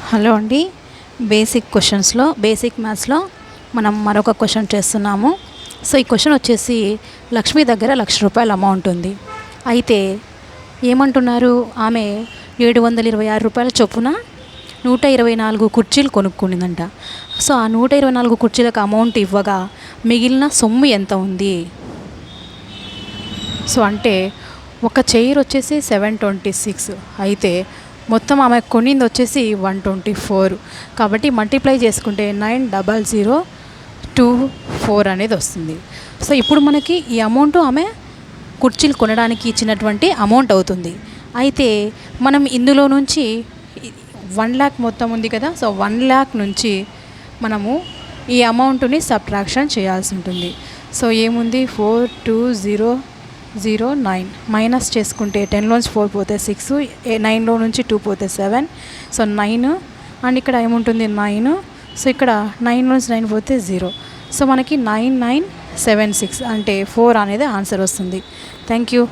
Hello అండి. Basic మ్యాథ్స్లో మనం మరొక క్వశ్చన్ చేస్తున్నాము. సో ఈ క్వశ్చన్ వచ్చేసి లక్ష్మి దగ్గర ₹1,00,000 అమౌంట్ ఉంది. అయితే ఏమంటున్నారు, ఆమె ₹726 చొప్పున 124 కుర్చీలు కొనుక్కుందంట. సో ఆ 124 కుర్చీలకు అమౌంట్ ఇవ్వగా మిగిలిన సొమ్ము ఎంత ఉంది? సో అంటే ఒక చైర్ వచ్చేసి 726, అయితే మొత్తం ఆమె కొనింది వచ్చేసి 124. కాబట్టి మల్టిప్లై చేసుకుంటే 90024 అనేది వస్తుంది. సో ఇప్పుడు మనకి ఈ అమౌంట్ ఆమె కుర్చీలు కొనడానికి ఇచ్చినటువంటి అమౌంట్ అవుతుంది. అయితే మనం ఇందులో నుంచి 1,00,000 మొత్తం ఉంది కదా, సో 1,00,000 నుంచి మనము ఈ అమౌంట్ని సబ్ట్రాక్షన్ చేయాల్సి ఉంటుంది. సో ఏముంది, 42009 మైనస్ చేసుకుంటే 10లోంచి 4 పోతే 6, 9లో నుంచి 2 పోతే 7, సో 9, అండ్ ఇక్కడ ఏముంటుంది 9, సో ఇక్కడ 9లోంచి 9 పోతే 0. సో మనకి 9976 అంటే 4 అనేది ఆన్సర్ వస్తుంది. Thank you.